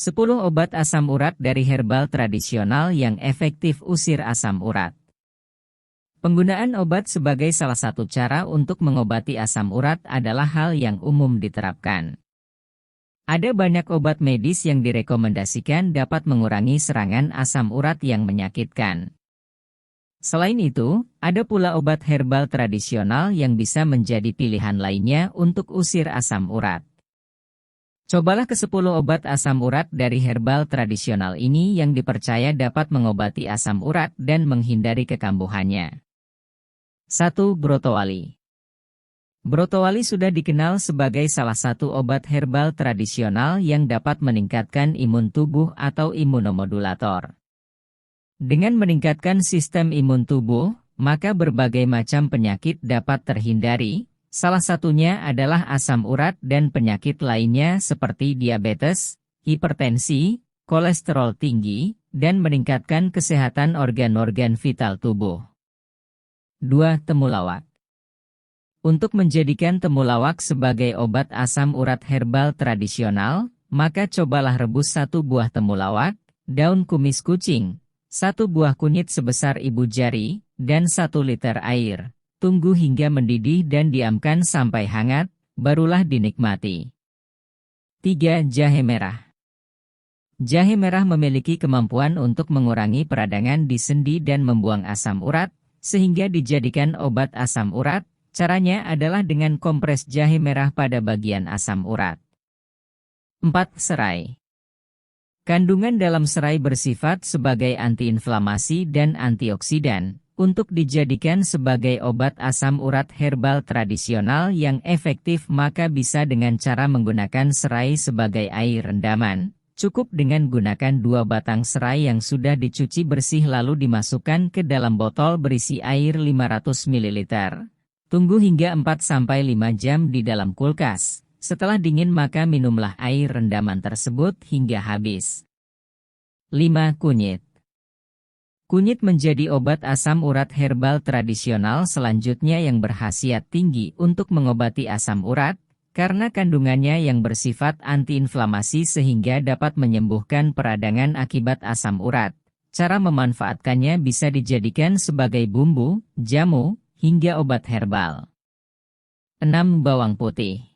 10 obat asam urat dari herbal tradisional yang efektif usir asam urat. Penggunaan obat sebagai salah satu cara untuk mengobati asam urat adalah hal yang umum diterapkan. Ada banyak obat medis yang direkomendasikan dapat mengurangi serangan asam urat yang menyakitkan. Selain itu, ada pula obat herbal tradisional yang bisa menjadi pilihan lainnya untuk usir asam urat. Cobalah ke-10 obat asam urat dari herbal tradisional ini yang dipercaya dapat mengobati asam urat dan menghindari kekambuhannya. 1. Brotowali. Brotowali sudah dikenal sebagai salah satu obat herbal tradisional yang dapat meningkatkan imun tubuh atau imunomodulator. Dengan meningkatkan sistem imun tubuh, maka berbagai macam penyakit dapat terhindari. Salah satunya adalah asam urat dan penyakit lainnya seperti diabetes, hipertensi, kolesterol tinggi, dan meningkatkan kesehatan organ-organ vital tubuh. 2. Temulawak. Untuk menjadikan temulawak sebagai obat asam urat herbal tradisional, maka cobalah rebus 1 buah temulawak, daun kumis kucing, 1 buah kunyit sebesar ibu jari, dan 1 liter air. Tunggu hingga mendidih dan diamkan sampai hangat, barulah dinikmati. 3. Jahe merah. Jahe merah memiliki kemampuan untuk mengurangi peradangan di sendi dan membuang asam urat, sehingga dijadikan obat asam urat. Caranya adalah dengan kompres jahe merah pada bagian asam urat. 4. Serai. Kandungan dalam serai bersifat sebagai antiinflamasi dan antioksidan. Untuk dijadikan sebagai obat asam urat herbal tradisional yang efektif maka bisa dengan cara menggunakan serai sebagai air rendaman. Cukup dengan gunakan 2 batang serai yang sudah dicuci bersih lalu dimasukkan ke dalam botol berisi air 500 ml. Tunggu hingga 4-5 jam di dalam kulkas. Setelah dingin maka minumlah air rendaman tersebut hingga habis. 5. Kunyit. Kunyit menjadi obat asam urat herbal tradisional selanjutnya yang berkhasiat tinggi untuk mengobati asam urat, karena kandungannya yang bersifat antiinflamasi sehingga dapat menyembuhkan peradangan akibat asam urat. Cara memanfaatkannya bisa dijadikan sebagai bumbu, jamu, hingga obat herbal. 6. Bawang putih.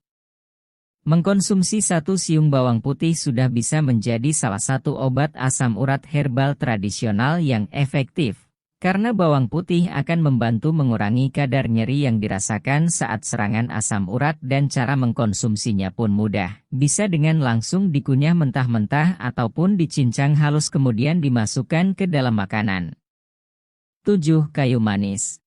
Mengkonsumsi 1 siung bawang putih sudah bisa menjadi salah satu obat asam urat herbal tradisional yang efektif, karena bawang putih akan membantu mengurangi kadar nyeri yang dirasakan saat serangan asam urat dan cara mengkonsumsinya pun mudah. Bisa dengan langsung dikunyah mentah-mentah ataupun dicincang halus kemudian dimasukkan ke dalam makanan. 7. Kayu manis.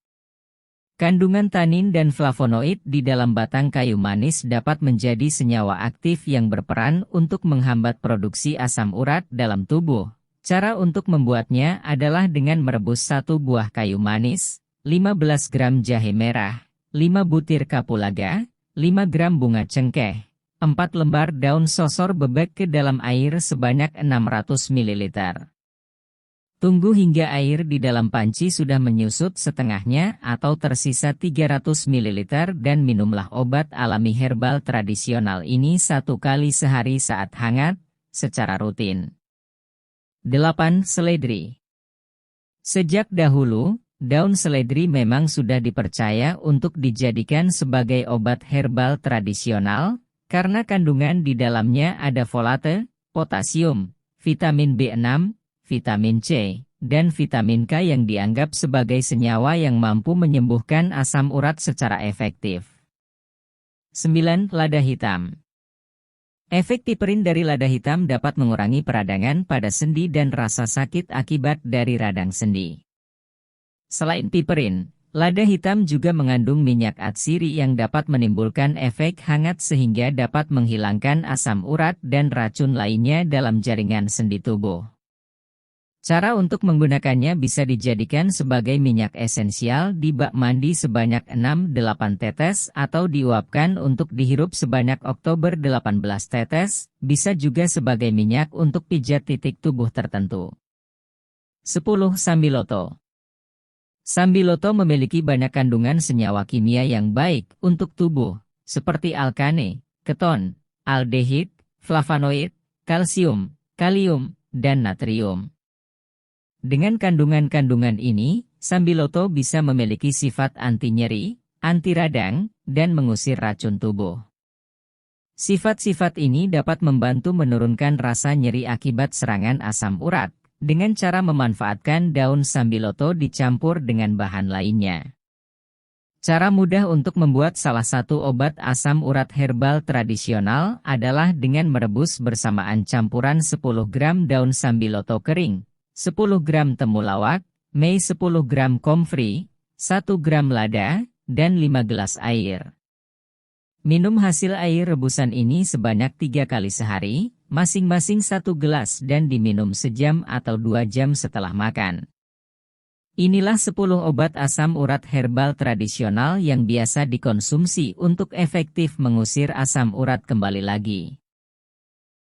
Kandungan tanin dan flavonoid di dalam batang kayu manis dapat menjadi senyawa aktif yang berperan untuk menghambat produksi asam urat dalam tubuh. Cara untuk membuatnya adalah dengan merebus 1 buah kayu manis, 15 gram jahe merah, 5 butir kapulaga, 5 gram bunga cengkeh, 4 lembar daun sosor bebek ke dalam air sebanyak 600 ml. Tunggu hingga air di dalam panci sudah menyusut setengahnya atau tersisa 300 ml dan minumlah obat alami herbal tradisional ini 1 kali sehari saat hangat, secara rutin. 8. Seledri. Sejak dahulu, daun seledri memang sudah dipercaya untuk dijadikan sebagai obat herbal tradisional, karena kandungan di dalamnya ada folate, potasium, vitamin B6, vitamin C, dan vitamin K yang dianggap sebagai senyawa yang mampu menyembuhkan asam urat secara efektif. 9. Lada hitam. Efek piperin dari lada hitam dapat mengurangi peradangan pada sendi dan rasa sakit akibat dari radang sendi. Selain piperin, lada hitam juga mengandung minyak atsiri yang dapat menimbulkan efek hangat sehingga dapat menghilangkan asam urat dan racun lainnya dalam jaringan sendi tubuh. Cara untuk menggunakannya bisa dijadikan sebagai minyak esensial di bak mandi sebanyak 6-8 tetes atau diuapkan untuk dihirup sebanyak Oktober 18 tetes, bisa juga sebagai minyak untuk pijat titik tubuh tertentu. 10. Sambiloto. Sambiloto memiliki banyak kandungan senyawa kimia yang baik untuk tubuh, seperti alkane, keton, aldehid, flavonoid, kalsium, kalium, dan natrium. Dengan kandungan-kandungan ini, sambiloto bisa memiliki sifat anti nyeri, anti radang, dan mengusir racun tubuh. Sifat-sifat ini dapat membantu menurunkan rasa nyeri akibat serangan asam urat, dengan cara memanfaatkan daun sambiloto dicampur dengan bahan lainnya. Cara mudah untuk membuat salah satu obat asam urat herbal tradisional adalah dengan merebus bersamaan campuran 10 gram daun sambiloto kering, 10 gram temulawak, 10 gram komfri, 1 gram lada, dan 5 gelas air. Minum hasil air rebusan ini sebanyak 3 kali sehari, masing-masing 1 gelas dan diminum sejam atau 2 jam setelah makan. Inilah 10 obat asam urat herbal tradisional yang biasa dikonsumsi untuk efektif mengusir asam urat kembali lagi.